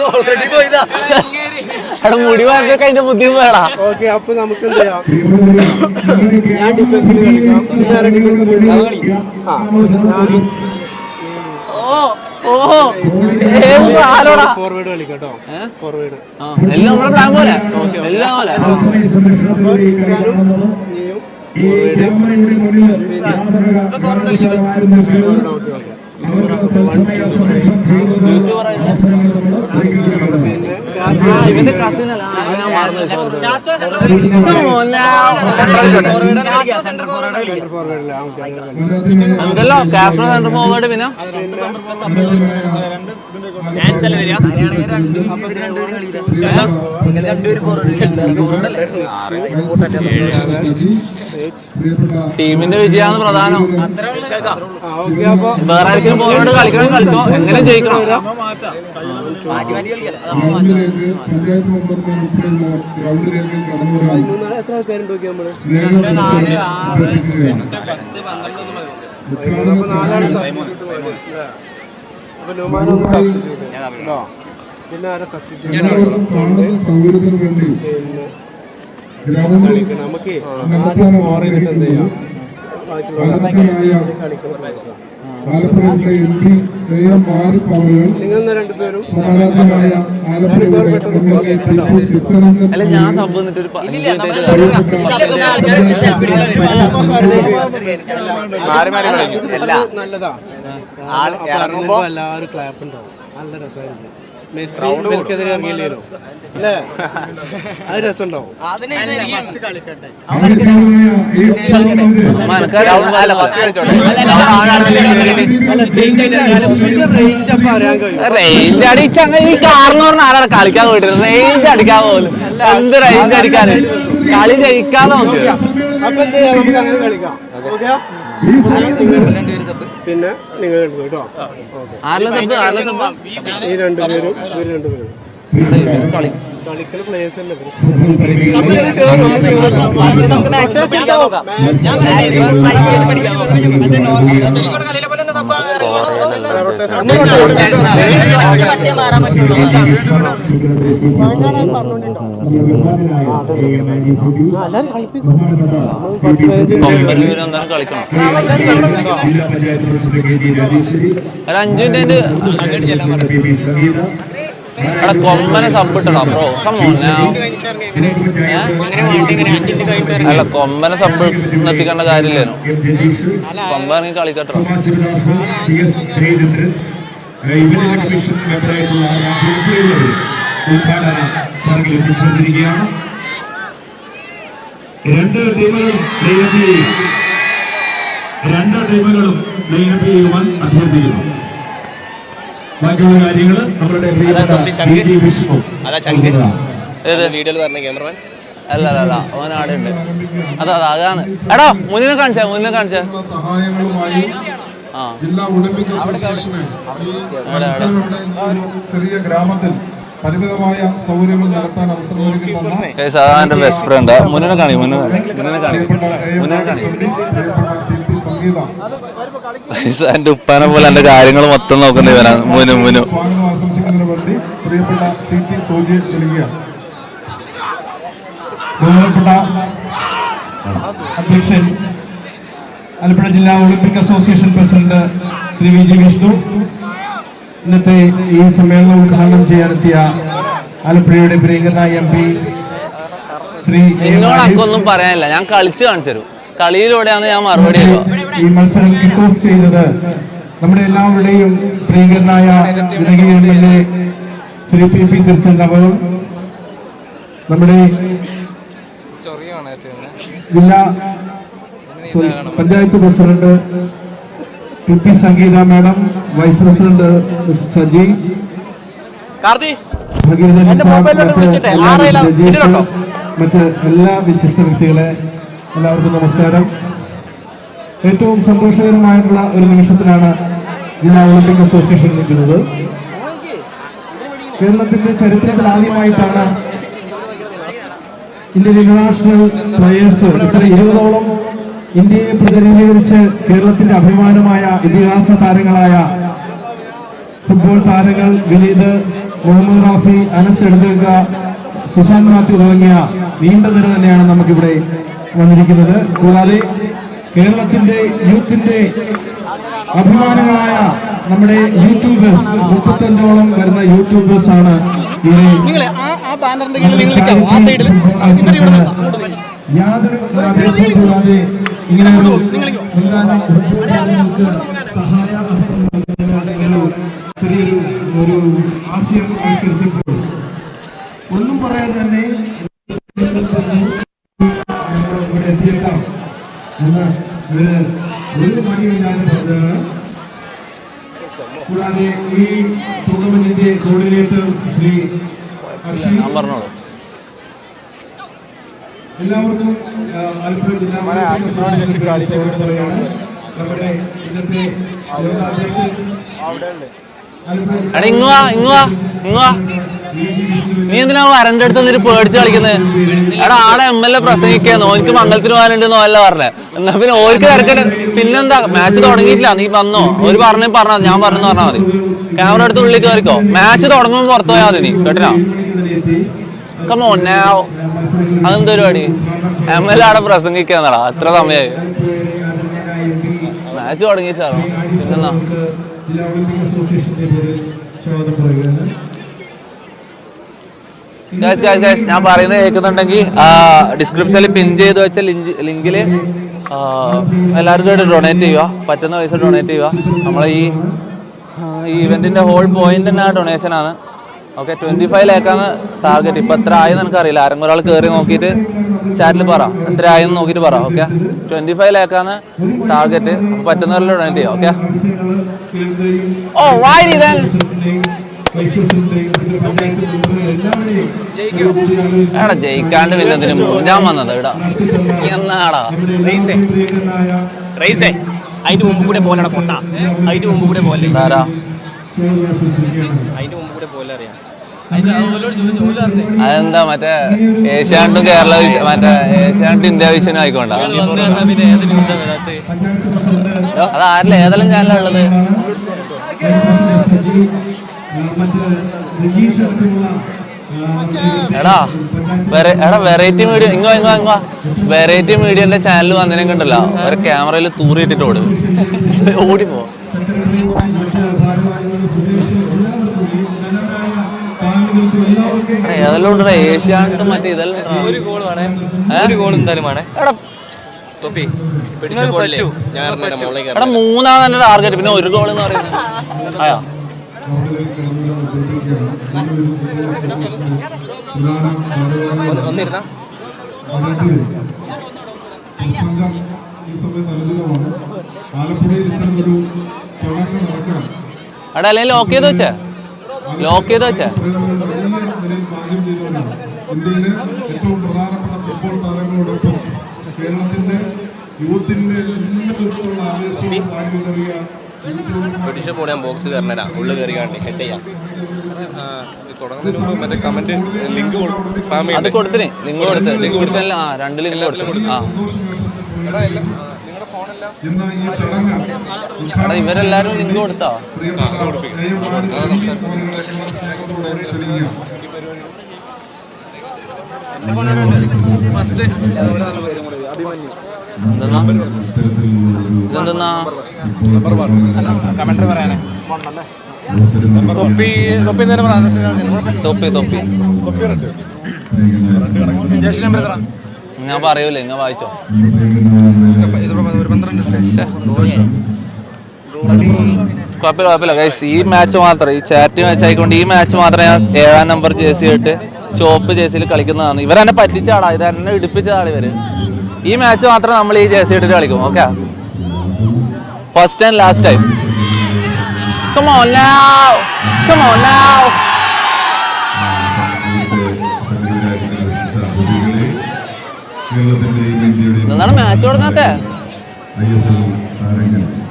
അവിടെ മുടി വാർച്ചൊക്കെ അതിന്റെ ബുദ്ധിയും പോയടാ. ഓക്കെ, അപ്പൊ നമുക്ക് എന്ത് ചെയ്യാം, ഞാൻ ഡിഫൻസിൽ കളിക്കാം. ഫോർവേഡ് കളിക്കാട്ടോ, ഫോർവേഡ് എല്ലാം നമ്മളെ പ്ലാൻ പോലെ എല്ലാം പോലെ. പിന്നെ ഇവന്റെ കസിൻ അല്ല എന്തല്ലോ കാസ്ട്രോ സെന്റർ ഫോർവേഡ് പിന്നെ ടീമിന്റെ വിജയമാണ് പ്രധാനം. വേറെ ആർക്കും ഫോർവേഡ് കളിക്കണം, കളിച്ചോ, എങ്ങനെ ജയിക്കണം. സൗകര്യത്തിന് വേണ്ടി നമുക്ക് ആലപ്പുഴയുടെ എം പി AM ആരിഫ് അവറുകൾ സമാരാധനായ ആലപ്പുഴയുടെ MLA ടിപ്പു ചിത്തരഞ്ജൻ അല്ല ഞാൻ സംഭവം നല്ലതാ. എല്ലാവരും ക്ലാപ്പ് ഉണ്ടാവും, നല്ല രസമായിരിക്കും. മെസ്സിക്കെതിരെ ഇറങ്ങിയില്ലല്ലോ അല്ലേ, അത് രസമുണ്ടാവും. റേഞ്ച് അടിച്ച ഈ കാർന്ന് പറഞ്ഞ ആരാണ് കളിക്കാൻ പോയിട്ട് റേഞ്ച് അടിക്കാൻ പോലും. എന്ത് റേഞ്ച് അടിക്കാന്, കളി ജയിക്കാതെ നോക്കുക. അപ്പൊ എന്ത് ചെയ്യാം, നമുക്ക് അങ്ങനെ കളിക്കാം. പിന്നെ നിങ്ങൾ കേട്ടോ, ഈ രണ്ടുപേരും കളിക്കുന്ന പ്ലേയേഴ്സ് അല്ലേ. കളിക്കണം. ഒരു 5 മിനിറ്റ് കൊമ്പനെ സബ്ബിട്ടടാ ബ്രോ. അല്ല കൊമ്പനെ സബ് എത്തിക്കേണ്ട കാര്യമില്ലേനോ, കൊമ്പനെ കളിക്കട്ടോ. രണ്ട് ടീമുകളും ലൈനപ്പ് ചെയ്യുവാൻ അഭ്യർത്ഥിക്കുന്നു. ബാക്കിയുള്ള കാര്യങ്ങൾ നമ്മളുടെ വിഷ്ണു വീഡിയോയിൽ പറഞ്ഞ ക്യാമറമാൻ അല്ല അവൻ ആടെ ഉണ്ട്. അതാണ് എടാ മുന്നിനെ കാണിച്ച സഹായങ്ങളുമായി ജില്ലാ ഒളിമ്പിക് അസോസിയേഷന് ഈ മത്സരങ്ങളുടെ ഒരു ചെറിയ ഗ്രാമത്തിൽ പരിമിതമായ സൗകര്യങ്ങൾ നടത്താൻ അവസരം ഒരുക്കി തന്ന ബെസ്റ്റ് ഫ്രണ്ട് മുന്നിനെ കാണി എന്റെ ഉപ്പാനെ പോലെ എന്റെ കാര്യങ്ങൾ മൊത്തം നോക്കേണ്ടി വരാം. സ്വാഗതം ആശംസിക്കുന്നതിന് വേണ്ടി പ്രിയപ്പെട്ട CT സോജി ക്ഷണിക്കുക. ബഹുമാനപ്പെട്ട അധ്യക്ഷൻ ആലപ്പുഴ ജില്ലാ Olympic association president Shri VG Vishnu, ഇന്നത്തെ ഈ സമ്മേളനം ഉദ്ഘാടനം ചെയ്യാനെത്തിയ ആലപ്പുഴയുടെ പ്രിയങ്കരനായ MP ശ്രീ എന്നോടൊന്നും പറയാനില്ല, ഞാൻ കളിച്ച് കാണിച്ചു തരും. കളിയിലൂടെയാണ് ഞാൻ മറുപടി. ഈ മത്സരം കിക്ക് ഓഫ് ചെയ്തത് നമ്മുടെ എല്ലാവരുടെയും പ്രിയങ്കരനായ വിനകി MLA ശ്രീ PP തിരുച്ചെന്തവറും, നമ്മുടെ ജില്ലാ panchayat president PP Sangeetha madam, vice president Saji, Bhagirathan sir, മറ്റ് എല്ലാ വിശിഷ്ട വ്യക്തികളെ എല്ലാവർക്കും നമസ്കാരം. ഏറ്റവും സന്തോഷകരമായിട്ടുള്ള ഒരു നിമിഷത്തിലാണ് ജില്ലാ ഒളിമ്പിക് അസോസിയേഷൻ നിൽക്കുന്നത്. കേരളത്തിന്റെ ചരിത്രത്തിൽ ആദ്യമായിട്ടാണ് ഇന്ത്യൻ ഇന്റർനാഷണൽ പ്ലേയേഴ്സ് ഇത്ര 20ഓളം ഇന്ത്യയെ പ്രതിനിധീകരിച്ച് കേരളത്തിന്റെ അഭിമാനമായ ഇതിഹാസ താരങ്ങളായ ഫുട്ബോൾ താരങ്ങൾ വിനീത്, മുഹമ്മദ് റാഫി, അനസ് എഴുതുക, സുസാൻ മാത്യു തുടങ്ങിയ നീണ്ട നിര തന്നെയാണ് നമുക്കിവിടെ വന്നിരിക്കുന്നത്. കൂടാതെ കേരളത്തിന്റെ യൂത്തിന്റെ അഭിമാനങ്ങളായ നമ്മുടെ യൂട്യൂബേഴ്സ്, 35ഓളം വരുന്ന യൂട്യൂബേഴ്സ് ആണ് ഇവിടെ യാതൊരു അപേക്ഷയും കൂടാതെ ഇങ്ങനെ ഒരു മുൻകാല സഹായ ചെറിയൊരു ആശയം ആവിഷ്കരിച്ചപ്പോൾ തന്നെ ഇവിടെ എത്തിയേക്കാം എന്ന് ഒരു മടിയില്ലാതെ പറഞ്ഞതാണ്. കൂടാതെ ഈ ടൂർണമെന്റിന്റെ കോർഡിനേറ്റർ ശ്രീ അക്ഷയ്, പറഞ്ഞോളൂ. എല്ലാവർക്കും ആലപ്പുഴ ജില്ലാ പറയുകയാണ്. നമ്മുടെ ഇന്നത്തെ അധ്യക്ഷൻ എടാ ഇങ്ങുവാ നീ എന്തിനാ വരന്റെ അടുത്ത് നിന്നിട്ട് പേടിച്ച് കളിക്കുന്നത്? എടാ ആടെ MLA പ്രസംഗിക്കാന്നോ, എനിക്ക് മംഗലത്തിന് പോകാനുണ്ടെന്നോ അല്ല പറഞ്ഞേ. എന്നാ പിന്നെ ഓർക്ക് തിരക്കട്ടെ. പിന്നെന്താ, മാച്ച് തുടങ്ങിയിട്ടില്ല, നീ വന്നോ? ഒരു പറഞ്ഞാ ഞാൻ പറഞ്ഞു പറഞ്ഞാൽ മതി. ക്യാമറ എടുത്ത് ഉള്ളിൽ കയറിക്കോ. മാച്ച് തുടങ്ങുമ്പോൾ പുറത്തു പോയാൽ മതി നീ, കേട്ടോ? കമോന്നാവോ, അതെന്താ പരിപാടി? MLA ആടെ പ്രസംഗിക്കാന്നടാ, അത്ര സമയമായി. മാച്ച് തുടങ്ങിയിട്ടാണോ? പിന്നെന്നാ ജില്ലാ ഒളിമ്പിക് അസോസിയേഷന്റെ പേരിൽ സ്വാഗതം പറയുകയാണ്. ഞാൻ പറയുന്നത് കേൾക്കുന്നുണ്ടെങ്കിൽ ഡിസ്ക്രിപ്ഷനിൽ പിൻ ചെയ്ത് വെച്ച ലിങ്കിൽ എല്ലാവർക്കും ഡൊണേറ്റ് ചെയ്യുക. പറ്റുന്ന പൈസ ഡൊണേറ്റ് ചെയ്യുക. നമ്മളെ ഈ ഇവന്റിന്റെ ഹോൾ പോയിന്റ് തന്നെ ഡൊണേഷനാണ്. ഓക്കെ, 25 ലേക്കാണ് ടാർഗറ്റ്. ഇപ്പം എത്ര ആയെന്ന് എനിക്കറിയില്ല. ആരെങ്കിലും ഒരാൾ കയറി നോക്കിയിട്ട് ചാറ്റിൽ പറ എത്ര ആയെന്ന് നോക്കിയിട്ട് പറ. ഓക്കെ, 25 ലേക്കാണ് ടാർഗറ്റ്. പറ്റുന്നവരിൽ ഡൊണേറ്റ് ചെയ്യാം. ഓക്കെ, ഓ റൈറ്റ് ദെൻ. എടാ ജയിക്കാണ്ട് പിന്നെ എന്തിനു മൂന്നാൻ വന്നത് ഇവിടെ എന്നാടാ? അതിന്റെ മുമ്പ് കൂടെ പോലെ പൊട്ട, അതിന്റെ മുമ്പ് കൂടെ പോലെ, ആരാ? അതിന്റെ മുമ്പ് കൂടെ പോലെ അറിയാം. അതെന്താ മറ്റേ ഏഷ്യാനെറ്റും കേരള മറ്റേ ഏഷ്യാനെറ്റ് ഇന്ത്യ വിഷനും ആയിക്കോണ്ട. അത് ആരില്ല, ഏതെല്ലാം ചാനലാ ഉള്ളത്? എടാ വെറൈറ്റി മീഡിയ ഇങ്ങോ വെറൈറ്റി മീഡിയന്റെ ചാനൽ വന്നതിനെ കണ്ടല്ലോ, ഒരു ക്യാമറയിൽ തൂറിയിട്ടിട്ട് ഓടിപ്പോ. ഏതെല്ലാം ഉണ്ടോ? ഏഷ്യാനെറ്റ് മറ്റേ ഇതെല്ലാം ഒരു ഗോൾ എന്തായാലും വേണേ. എടാ മൂന്നാണ് എന്റെ ടാർഗറ്റ്, പിന്നെ ഒരു ഗോൾ എന്ന് പറയുന്നത് ആയാ? സംഘം ഈ സമയത്ത് അനുചിതമാണ്. ആലപ്പുഴയിൽ ഇത്തരമൊരു ചടങ്ങ് നടക്കണം. എടാ അല്ലെങ്കിൽ ലോക്ക് ചെയ്ത് വെച്ചേ ഭാഗ്യം ചെയ്തവരാണ്. ഇന്ത്യയിലെ ഏറ്റവും പ്രധാനപ്പെട്ട ഫുട്ബോൾ താരങ്ങളോടൊപ്പം കേരളത്തിന്റെ യൂത്തിന്റെ എല്ലാ വിധത്തിലുള്ള ആവേശവും കായികതറിയ ബോക്സ് കയറണ ഉള്ളിൽ കയറി കാണി ഹെഡ് ചെയ്യാം. അത് കൊടുത്തിന് ലിങ്ക് കൊടുത്ത് ഡിസ്ക്രിപ്ഷനിൽ 2 ലിങ്ക് കൊടുത്തു. എടാ ഇവരെല്ലാരും ലിങ്ക് കൊടുത്താ? ഇതെന്തെന്നാ തൊപ്പി ഞാൻ പറയൂലേ, ഇങ്ങ വായിച്ചോ. കുഴപ്പമില്ല ഗൈസ്, ഈ മാച്ച് മാത്രം, ഈ ചാരിറ്റി മാച്ച് ആയിക്കൊണ്ട് ഈ മാച്ച് മാത്രം ഞാൻ 7-ാം നമ്പർ ജേഴ്സി ഇട്ട് ചുവപ്പ് ജേഴ്സിയിൽ കളിക്കുന്നതാണ്. ഇവരെന്നെ പറ്റിച്ചാടാ, ഇതെന്നെ ഇടിപ്പിച്ചതാണ് ഇവര്. ഈ മാച്ച് മാത്രം നമ്മൾ ഈ ജേഴ്സി ഇട്ടിട്ട് കളിക്കും. Okay, first and last time. Come on now. എന്താണ് മാച്ച് തുടങ്ങാത്തെ?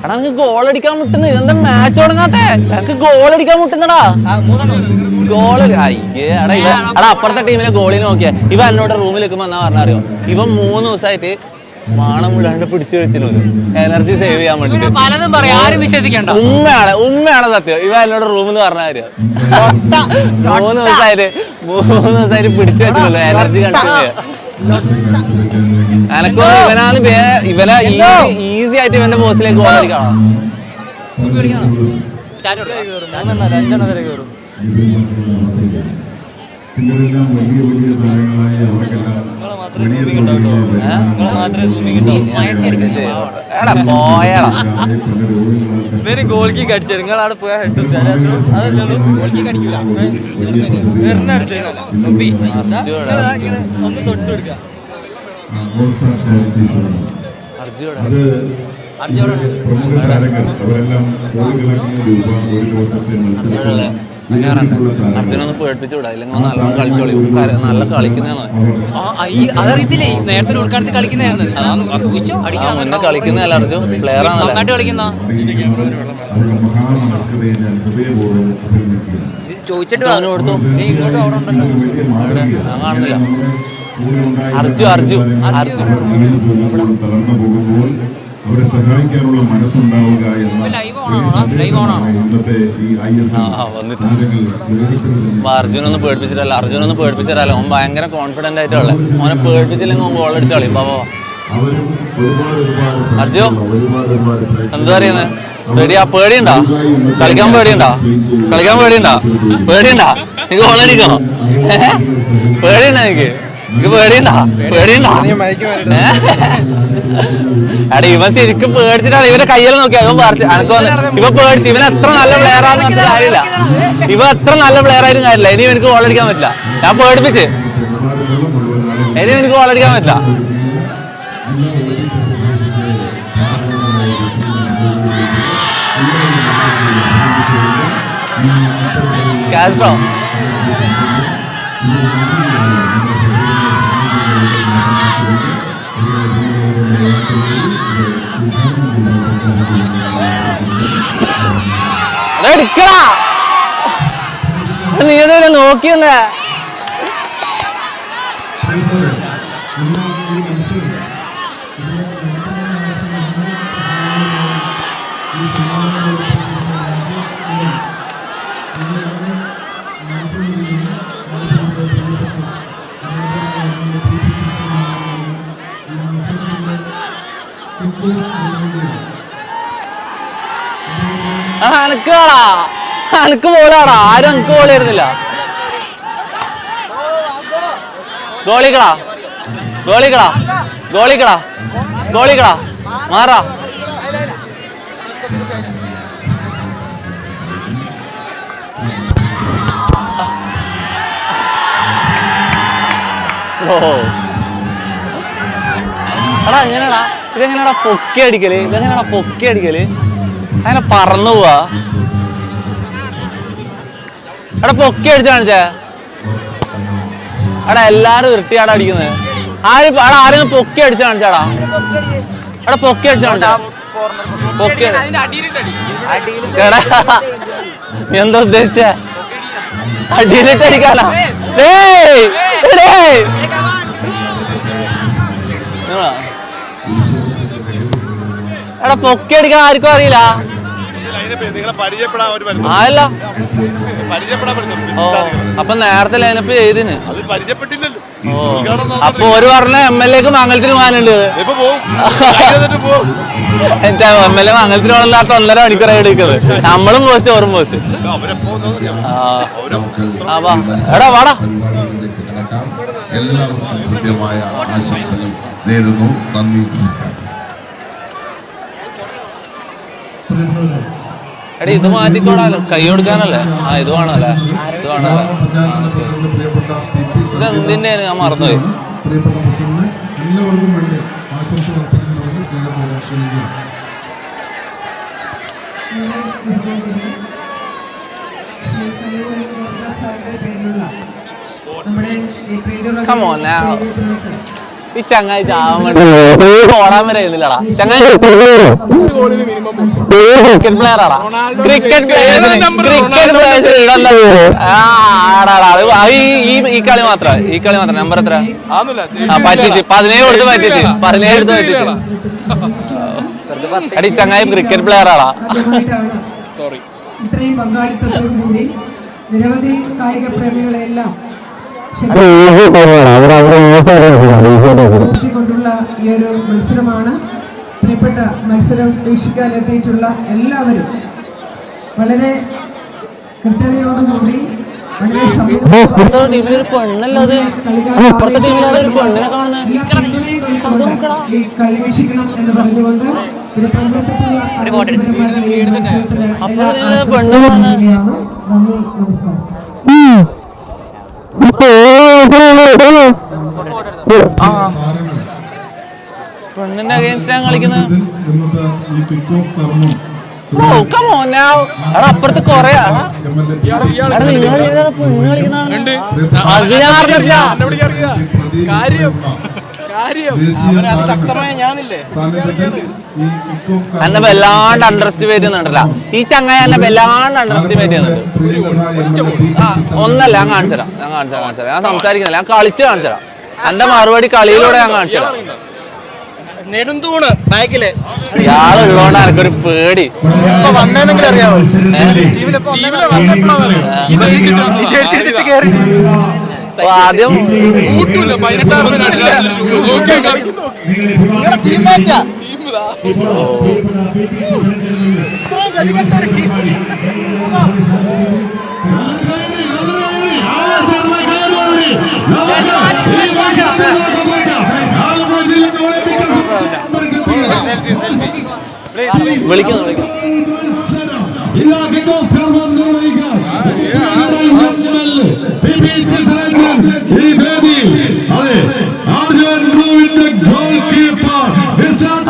എടാ എനിക്ക് ഗോൾ അടിക്കാൻ മുട്ടുന്നത്. ഇതെന്താ മാച്ച് തുടങ്ങാത്തെ? എനിക്ക് ഗോൾ അടിക്കാൻ മുട്ടുന്നടാ. ഗോള് അയ്യേ. എടാ അപ്പുറത്തെ ടീമിലെ ഗോളിൽ നോക്കിയാ ഇവ എന്നോട് റൂമിൽ വെക്കുമ്പോ എന്നാ പറഞ്ഞറിയോ, ഇവൻ 3 ദിവസമായിട്ട് മാണം വിടാണ്ട് പിടിച്ചു വെച്ചിരുന്നു എനർജി സേവ് ചെയ്യാൻ വേണ്ടിട്ട്. പലതും പറയാം, ആരും വിശ്വസിക്കണ്ട. ഉമ്മയാണ് സത്യം. ഇവ എന്നോട് റൂമിൽ പറഞ്ഞ കാര്യം. 3 ദിവസമായിട്ട് പിടിച്ചു വെച്ചിട്ടുള്ളൂ എനർജി കൺസ്യൂം ചെയ്യാൻ. എനക്കോ ഇവനെ ഈസി ആയിട്ട് ഇവന്റെ ബോസിലേക്ക് ഗോൾ അടിക്കണം. 5 വരെ കയറും. ചിലരെല്ലാം വലിയ വലിയ താരങ്ങളായ അവർക്കെല്ലാം ഗോൾക്കി കടിച്ചു നിങ്ങളവിടെ പോയാ ഒന്ന് തൊട്ട് കൊടുക്ക പ്രമുഖ താരങ്ങൾ അവരെല്ലാം കോടിക്കണക്കിന് രൂപ ഒരു ദിവസത്തെ മത്സരത്തിൽ അർജുനൊന്ന് പേടിപ്പിച്ചുകൂടാ ഇല്ലെങ്കിൽ നല്ലോണം കളിച്ചോളി നല്ല കളിക്കുന്നതാണ് അതറിയത്തില്ലേ നേരത്തെ ഉൾക്കാലത്ത് കളിക്കുന്നതായിരുന്നു മുന്നേ കളിക്കുന്നതല്ല അർജുൻ പ്ലെയർ ആണല്ലോ കളിക്കുന്ന ചോദിച്ചിട്ട് കൊടുത്തു കാണുന്നില്ല തളർന്നു പോകുമ്പോൾ അവരെ സഹായിക്കാനുള്ള മനസ്സുണ്ടാവുക എന്ന ഇന്നത്തെ ഈ അർജുനൊന്നും പേടിപ്പിച്ചിട്ടല്ല ഓൻ ഭയങ്കര കോൺഫിഡന്റ് ആയിട്ടുള്ള ഓനെ പേടിപ്പിച്ചില്ലെങ്കിൽ ഓൻ ഗോൾ അടിച്ചാളി ബാബോ അർജു എന്താ പറയുന്നത് പേടിയുണ്ടോ കളിക്കാൻ പേടിയുണ്ടോ പേടിയുണ്ടോ നീ ഗോൾ അടിക്കോ പേടിയുണ്ടോ എനിക്ക് പേടിയുണ്ടോ എടാ ഇവൻ ശരിക്കും പേടിച്ചിട്ടാണ് ഇവന്റെ കയ്യിൽ നോക്കിയാ ഇവൻ പറിച്ചു എനക്ക് വന്ന് ഇവ പേടിച്ചു ഇവൻ എത്ര നല്ല പ്ലെയർ ആണെന്ന് കാര്യമില്ല ഇവ എത്ര നല്ല പ്ലെയർ ആയിട്ടും കാര്യമില്ല ഇനി എനിക്ക് ഗോൾ അടിക്കാൻ പറ്റില്ല ഞാൻ പേടിപ്പിച്ച് ഇനി എനിക്ക് ഗോൾ അടിക്കാൻ പറ്റില്ല കാസ്ട്രോ എടുക്കടാ നീ എന്തെങ്കിലും നോക്കിയല്ലേ അനക്ക് പോലാടാ ആരും അനക്ക് പോലായിരുന്നില്ല ഗോളിക്കടാ മാറാ ഓ എടാ എങ്ങനെയാടാ ഇതെങ്ങനെയാടാ പൊക്കി അടിക്കല് അങ്ങനെ പറന്നു പോവാ എടാ പൊക്കി അടിച്ചു കാണിച്ചേ എടാ എല്ലാരും ഇരട്ടിയാടാ അടിക്കുന്നത് ആരെങ്കിലും പൊക്കി അടിച്ചു കാണിച്ചാടാ എടാ പൊക്കി അടിച്ചു കാണിച്ചാ നീ എന്താ ഉദ്ദേശിച്ച അടിയിലിട്ട് അടിക്കാനാ എടാ പൊക്കി അടിക്കാൻ ആർക്കും അറിയില്ല ആയല്ല അപ്പൊ നേരത്തെ ലൈനപ്പ് ചെയ്തിന് അപ്പൊ ഒരു പറഞ്ഞ MLA മംഗലത്തിന് പോകാനുണ്ട് MLA മംഗലത്തിന് പോകണല്ലാത്ത 1.5 മണിക്കൂറായി എടുക്കുന്നത് നമ്മളും പോസ്റ്റ് ഓറും പോസ്റ്റ് എടാ വാടാ എല്ലാവർക്കും കൃത്യമായ ആശംസകൾ നേരുന്നു. നന്ദി. എടാ ഇത് മാറ്റിക്കോടാലോ കൈ കൊടുക്കാനല്ലേ ഇത് വേണല്ലേ ഇതെന്തിന്റെ ഞാൻ മറന്നുപോയി. എല്ലാവർക്കും വേണ്ടി ആശംസകൾ അർപ്പിക്കുന്നതിനുള്ള സ്നേഹത്തോടെ ക്ഷണിക്കുക. ഈ ചങ്ങായി ഓടാൻ വരെ എഴുന്നില്ലടാ ചങ്ങായി ക്രിക്കറ്റ് പ്ലെയർ ആടാ ക്രിക്കറ്റ് ഈ കളി മാത്രം നമ്പർ എത്ര പറ്റിച്ച് 17 കൊടുത്ത് പറ്റിച്ച് 17 എടുത്ത് പറ്റിച്ച് അടി ചങ്ങായി ക്രിക്കറ്റ് പ്ലെയർ ആടാ സോറി. ഇത്രയും പങ്കാളിത്തത്തോടുകൂടി നിരവധി കായിക പ്രേമികളെല്ലാം കൊണ്ടുള്ള ഈ ഒരു മത്സരമാണ്. പ്രിയപ്പെട്ട മത്സരം വീക്ഷിക്കാനെത്തിയിട്ടുള്ള എല്ലാവരും വളരെ കൃത്യതയോടുകൂടി അങ്ങനെ ടീമിലൊരു പെണ്ണല്ലോ അത്, അപ്പുറത്തെ ടീമിലാണ് ഒരു പെണ്ണിനെ കാണുന്നത്. ഈ കളി വീക്ഷിക്കണം എന്ന് പറഞ്ഞുകൊണ്ട് ഇത് പങ്കെടുത്തിട്ടുള്ള പെണ്ണ് പെണ്ണിന്റെ അഗേൻസ്റ്റാണ് കളിക്കുന്നത്. അപ്പുറത്ത് കൊറേ പെണ്ണ് കളിക്കുന്നതാണ്. എന്നെ വല്ലാണ്ട് അണ്ടർ എസ്റ്റിമേറ്റ് ചെയ്യുന്നുണ്ടല്ല ഈ ചങ്ങായി, എന്നെ വല്ലാണ്ട് അണ്ടർ എസ്റ്റിമേറ്റ് ചെയ്യുന്നുണ്ട്. ഒന്നല്ല, ഞാൻ കാണിച്ചുതരാം, ഞാൻ സംസാരിക്കുന്നില്ല, ഞാൻ കളിച്ച് കാണിച്ചുതരാം. എന്റെ മറുപടി കളിയിലൂടെ ഞാൻ കാണിച്ചുതരാം. നെടുന്തൂണ് ബാക്കില് ഇയാളുള്ളതുകൊണ്ട് എനിക്കൊരു പേടി. വന്നെങ്കിൽ അറിയാമോ ആദ്യം വിളിക്കുന്നു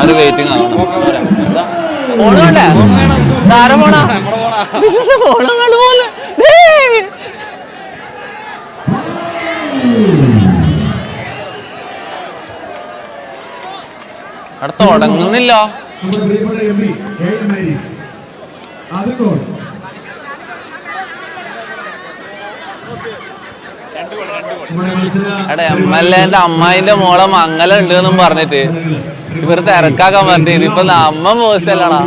അത് വെയിറ്റിംഗ് ആണ്. ഫോണ് വേണ്ടേ? താരം പോണാ ഫോണ് പോലെ അവിടെ തുടങ്ങുന്നില്ല. എടാ MLA-ന്റെ അമ്മായിന്റെ മോളെ മംഗലം ഉണ്ട് എന്നും പറഞ്ഞിട്ട് ഇവർ തിരക്കാക്കാൻ പറ്റി. ഇതിപ്പോ നമ്മ മോശമല്ലടാ.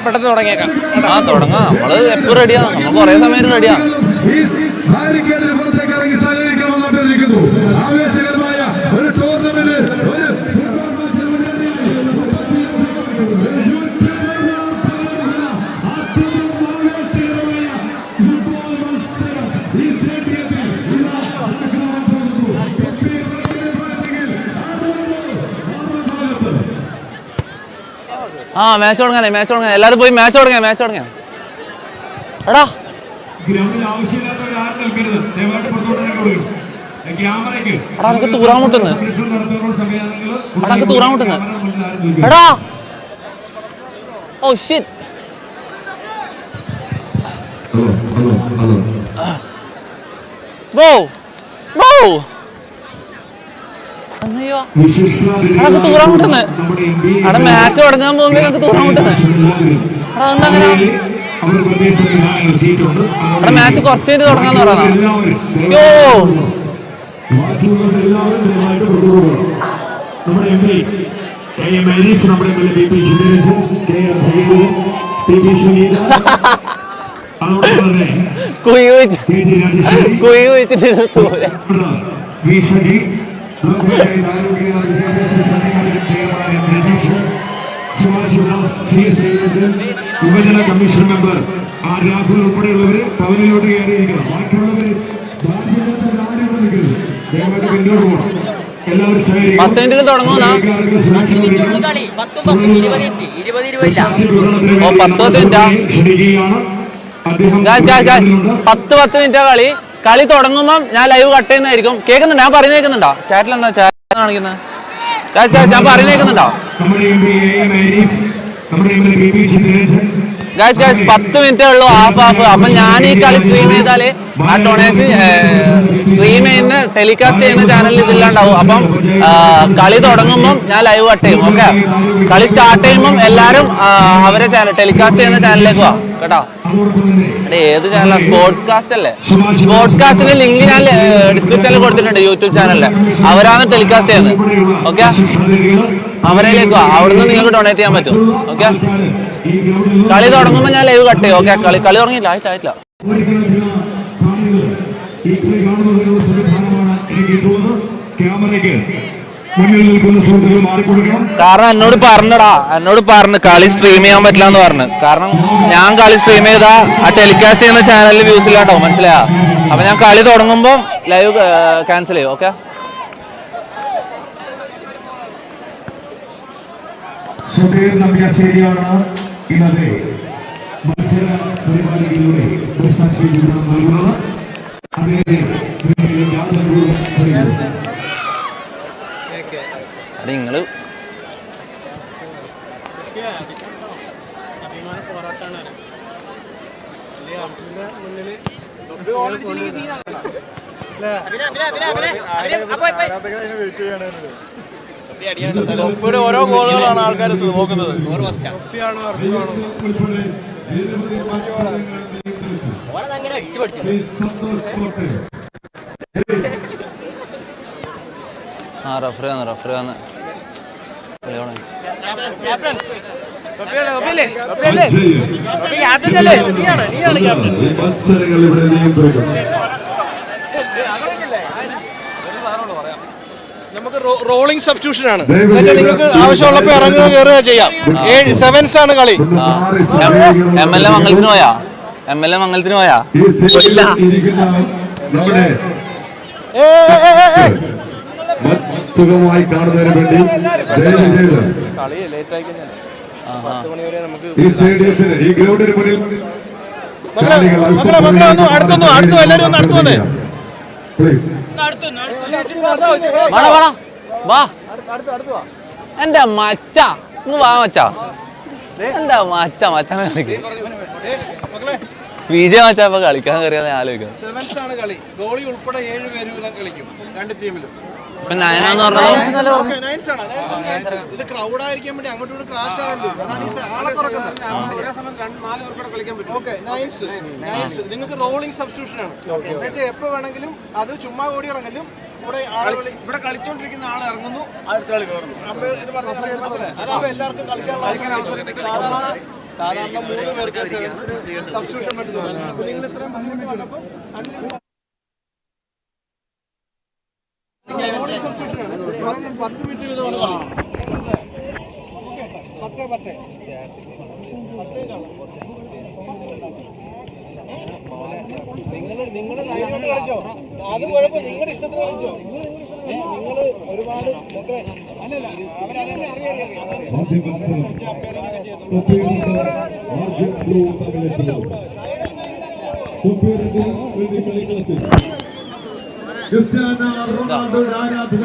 പെട്ടെന്ന് തുടങ്ങിയേക്കാം. തുടങ്ങാം, നമ്മള് എപ്പോ റെഡിയാണ്, നമ്മൾ കൊറേ സമയം റെഡിയാണ്. ആവേശകരമായ ഒരു ടൂർണമെന്റ് മാച്ച് തുടങ്ങാനേ, എല്ലാരും പോയി മാച്ച് തുടങ്ങാൻ. എടാ എനിക്ക് തൂറാൻ മുട്ടുന്നു. എടാ ഓ ഷിറ്റ്. തൂറാൻ മുട്ടുന്നു. അവിടെ മാച്ച് തുടങ്ങാൻ പോകുമ്പോ തൂറാൻ മുട്ടുന്നു. അതെന്താ അവിടെ മാച്ച് കുറച്ച് കഴിഞ്ഞ് തുടങ്ങാന്ന് പറയുന്ന കുഴി വെച്ചിട്ട് യുവജന കമ്മീഷൻ മെമ്പർ ആർ രാഹുൽ ഉൾപ്പെടെയുള്ളവർ പവനിലോട്ട് കയറിയിരിക്കണം. ബാക്കിയുള്ളവർ പിന്നോട്ട് പോകണം. എല്ലാവരും 10 മിനിറ്റിൽ തുടങ്ങുന്ന 10 മിനിറ്റാ കളി തുടങ്ങുമ്പോ ഞാൻ ലൈവ് കട്ട് ചെയ്യുന്നതായിരിക്കും. കേൾക്കുന്നുണ്ടോ? ഞാൻ പറയുന്നത് കേൾക്കുന്നുണ്ടോ? ചാറ്റിൽ എന്താ ചാറ്റ് കാണിക്കുന്നത്? ഞാൻ പറയുന്നത് കേൾക്കുന്നുണ്ടോ? ഗൈസ് 10 മിനിറ്റേ ഉള്ളൂ, ഹാഫ്. അപ്പൊ ഞാൻ ഈ കളി സ്ട്രീം ചെയ്താല് ആ ഡൊണേഷൻ സ്ട്രീം ചെയ്യുന്ന ടെലികാസ്റ്റ് ചെയ്യുന്ന ചാനലിൽ ഇതില്ലാണ്ടാവും. അപ്പം കളി തുടങ്ങുമ്പം ഞാൻ ലൈവ് കട്ട് ചെയ്യും. ഓക്കെ, കളി സ്റ്റാർട്ട് ചെയ്യുമ്പം എല്ലാരും അവരെ ചാനൽ ടെലികാസ്റ്റ് ചെയ്യുന്ന ചാനലിലേക്ക് പോവാം കേട്ടോ. ഏത് ചാനലാ? സ്പോർട്സ് കാസ്റ്റ് അല്ലേ? സ്പോർട്സ് കാസ്റ്റിന്റെ ലിങ്ക് ഞാൻ ഡിസ്ക്രിപ്ഷനിൽ കൊടുത്തിട്ടുണ്ട്, യൂട്യൂബ് ചാനലില്. അവരാണ് ടെലികാസ്റ്റ് ചെയ്യുന്നത്. ഓക്കെ, അവരിലേക്ക് പോവാം. അവിടുന്ന് നിങ്ങൾക്ക് ഡൊണേറ്റ് ചെയ്യാൻ പറ്റും. ഓക്കെ, കളി തുടങ്ങുമ്പോ ഞാൻ ലൈവ് കട്ട് ചെയ്യും. ഓക്കെ, കളി തുടങ്ങിയില്ല, ആയിട്ടില്ല. ക്യാമറയ്ക്ക് മുന്നിൽ നിൽക്കുന്ന സുഹൃത്തുക്കൾ മാറിക്കൊടുക്കണം. കാരണം എന്നോട് പറഞ്ഞു കളി സ്ട്രീം ചെയ്യാൻ പറ്റില്ല എന്ന് പറഞ്ഞു. കാരണം ഞാൻ കളി സ്ട്രീം ചെയ്താ ആ ടെലികാസ്റ്റ് ചെയ്യുന്ന ചാനലിൽ വ്യൂസ് ഇല്ലാണ്ടാവും, മനസ്സിലായോ? അപ്പൊ ഞാൻ കളി തുടങ്ങുമ്പോൾ ലൈവ് ക്യാൻസൽ ചെയ്യും. ഓക്കെ, സുധീർ നമ്പ്യാശ്ശേരിയാണ് ഇന്നത്തെ മത്സര പരിപാടികളിലൂടെ പ്രശസ്തി നൽകുന്നത്. അത് നിങ്ങള് ഓരോ ഗോളുകളാണ് ആൾക്കാർ നോക്കുന്നത്. റഫറി വന്ന് മത്സരങ്ങൾ ഇവിടെ നിയന്ത്രിക്കും. നമുക്ക് റോളിംഗ് സബ്സ്റ്റിറ്റ്യൂഷൻ ആണ്. നിങ്ങൾക്ക് ആവശ്യമുള്ളപ്പോൾ ഇറങ്ങുക കയറുക ചെയ്യാം. 7s ആണ് കളി. MLA മംഗലത്തിന് പോയാ ഈ സ്റ്റേജിൽ ഇരിക്കുന്ന നമ്മുടെ സുഖമായി കാണുന്നതിന് വേണ്ടി ദയവ് ചെയ്ത് ഈ സ്റ്റേഡിയത്തിന് ഈ ഗ്രൗണ്ടിന് മുന്നിൽ എന്റെ മച്ച ഇന്ന് വാ മച്ചാ, എന്താ മച്ചാനെ വിജയ മച്ചാ ഇപ്പൊ കളിക്കാൻ കയറിയാ ആലോചിക്കാം. 7s ആണ് കളി. ഗോളി ഉൾപ്പെടെ 7 പേര് കളിക്കും രണ്ട് ടീമിലും. ഇപ്പൊ 9 എന്ന് പറഞ്ഞത് ഇത് ക്രൗഡ് ആയിരിക്കാൻ വേണ്ടി അങ്ങോട്ടും ഇങ്ങോട്ടും ക്രാഷ് ആകല്ലോ. അതാണ് ഈ ആളെ കുറക്കുന്നത്. ഓക്കെ, 9s നിങ്ങൾക്ക് റോളിംഗ് സബ്സ്റ്റിറ്റ്യൂഷൻ ആണ്. എന്നുവെച്ചാൽ എപ്പോ വേണമെങ്കിലും അത് ചുമ്മാ ഓടി ഇറങ്ങലും ഇവിടെ കളിച്ചോണ്ടിരിക്കുന്ന ആൾ ഇറങ്ങുന്നു, അടുത്ത കളി കയറുന്നു. ഇത് അതാവുമ്പോ എല്ലാവർക്കും കളിക്കാനുള്ള സാധാരണ 3 പേർക്ക് സബ്സ്റ്റിറ്റ്യൂഷൻ പറ്റുന്നുണ്ട്. നിങ്ങൾ ഇത്രയും മുന്നോട്ട് വന്നപ്പോൾ 10 മിനിറ്റ് വീതമാണ്. 10 നിങ്ങൾ ധൈര്യമായിട്ട് കളിച്ചോ, അത് കുഴപ്പം നിങ്ങളുടെ ഇഷ്ടത്തിന് കളിച്ചോ. നിങ്ങൾ ഒരുപാട് അല്ലല്ല അവരതന്നെ അറിയാം.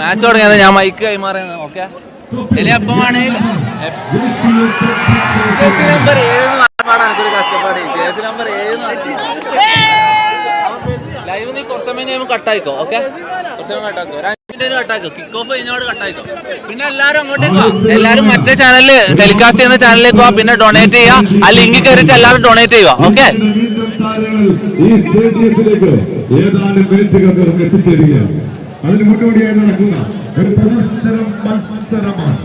മാച്ച് തുടങ്ങിയത് ഞാൻ മൈക്ക് കൈമാറുന്നത്. ഓക്കെ, ഇനി എപ്പം വേണേലും നമ്പർ 7 കഷ്ടപ്പാട്. ജേഴ്സി നമ്പർ 7 ലൈവ് നീ കുറച്ച് സമയം കഴിയുമ്പോൾ കട്ടായിക്കോ. ഓക്കെ, കുറച്ച് സമയം കട്ടാക്കോ, 5 മിനിറ്റ് കട്ടാക്കോ. കിക്ക് ഓഫ് കഴിഞ്ഞോട് കട്ടായിക്കോ. പിന്നെ എല്ലാവരും അങ്ങോട്ടേക്ക് പോവാ. എല്ലാവരും മറ്റേ ചാനലിൽ ടെലികാസ്റ്റ് ചെയ്യുന്ന ചാനലിലേക്ക് പോവാ. പിന്നെ ഡൊണേറ്റ് ചെയ്യുക. ആ ലിങ്ക് കയറിയിട്ട് എല്ലാവരും ഡൊണേറ്റ് ചെയ്യുക. ഓക്കെ, ഈ സ്റ്റേഡിയത്തിലേക്ക് ഏതാനും മിനിറ്റുകൾക്ക് എത്തിച്ചേരുകയാണ്. അതിന് മുന്നോടിയായി നടക്കുന്ന ഒരു മത്സരമാണ്.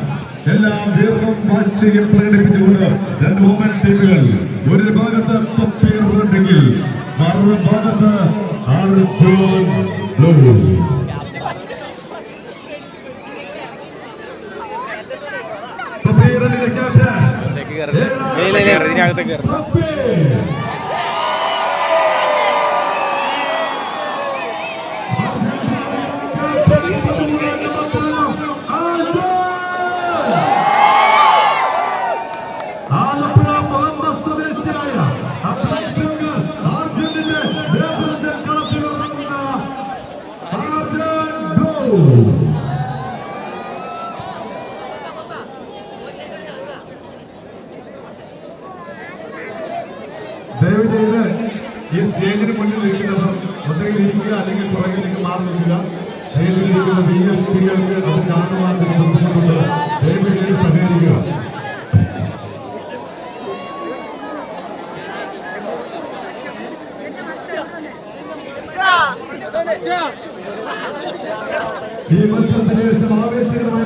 എല്ലാ വീറും വാശിയും പ്രകടിപ്പിച്ചുകൊണ്ട് രണ്ട് വുമൻ ടീമുകൾ ഒരു ഭാഗത്ത് തൊപ്പിയുണ്ടെങ്കിൽ മറുഭാഗത്ത് ഈ സ്റ്റേജിന് മുന്നിൽ നിൽക്കുന്നവർ ഒന്നുകിൽ ഇരിക്കുക അല്ലെങ്കിൽ പുറകിലേക്ക് മാറി നിൽക്കുക. സ്റ്റേജിലിരിക്കുന്ന കുട്ടികൾക്ക് അത് കാണുവാൻ ബുദ്ധിമുട്ടുണ്ട്. ദയവായി സഹകരിക്കുക. ഈ മത്സരത്തിന് ശേഷം ആവേശകരമായ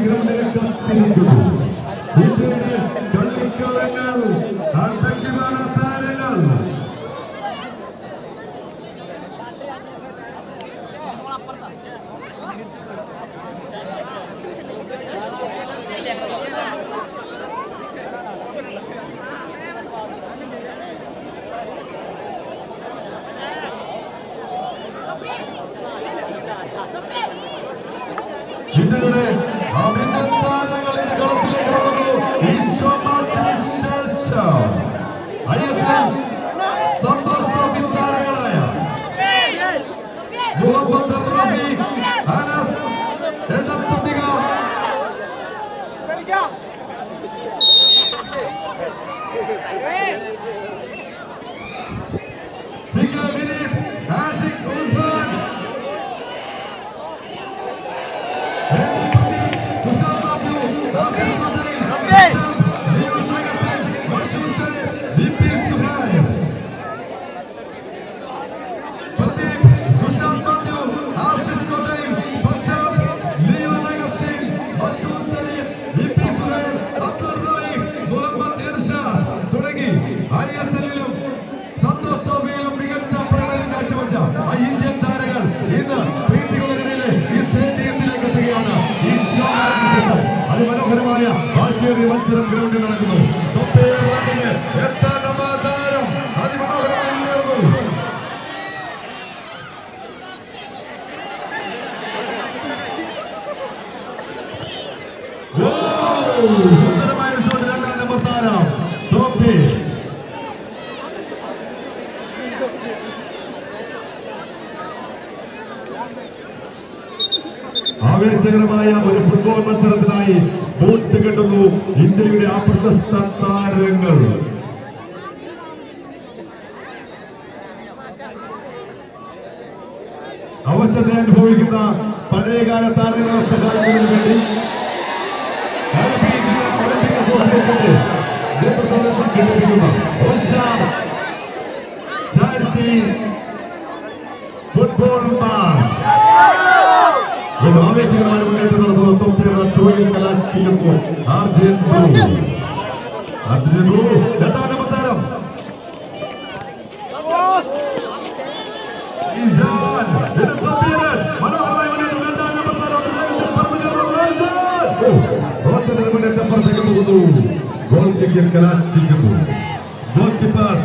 ഗ്രൗണ്ടിലേക്ക് കാത്തിരിക്കുന്നു. ഇന്ത്യയുടെ അഭിനന്ദനങ്ങളിന്റെ കളത്തിലേക്ക് ഇറങ്ങുന്നു. ഈ ഷോമാച്ചിന് ശേഷം ISL സന്തോഷ് ട്രോഫി താരങ്ങളായ മുഹമ്മദ് റഫി, അനസ് എടത്തുണ്ടിക, സിംഗ വിനീത്, ആഷിഖ് ഉസ്മാൻ, തുടങ്ങി ISL-ലും സന്തോഷ് ട്രോഫിയിലും മികച്ച പ്രകടനം കാഴ്ചവെച്ച ഇന്ത്യൻ താരങ്ങൾ ഇന്ന് പ്രീതികുളങ്ങരയിലെ ഈ സ്റ്റേഡിയത്തിലേക്ക് എത്തുകയാണ്. ഈ അതിമനോഹരമായ ആശയേറിയ മത്സരം ഗ്രൗണ്ടിൽ നടക്കുന്നു. 8ാം താരം അതിമനോഹരമായി മുന്നേറുന്നു. സുന്ദരമായ ഷോട്ട് 2ാം താരം ട്രോഫി. ആവേശകരമായ ഒരു ഫുട്ബോൾ മത്സരത്തിനായി ബോട്ട് കെട്ടുന്നു ഇന്ത്യയുടെ ആ പ്രശസ്ത താരങ്ങൾ. അവശത അനുഭവിക്കുന്ന പഴയകാല താരങ്ങളെ സഹായിക്കുന്നതിന് വേണ്ടി ഒളിമ്പിക് അസോസിയേഷന്റെ നേതൃത്വത്തിൽ സംഘടിപ്പിക്കുന്ന ചാരിറ്റി ഫുട്ബോൾ മാച്ച് ആവേശകരമായ മുന്നേറ്റം നടത്തുന്ന തൊപ്പിയുടെ കലാശിക്കുന്നു. രണ്ടാം താരം മനോഹരമായ മുന്നേറ്റം പോകുന്നു. ഗോൾ കിക്കിൽ കലാശിക്കുന്നു. Goal keeper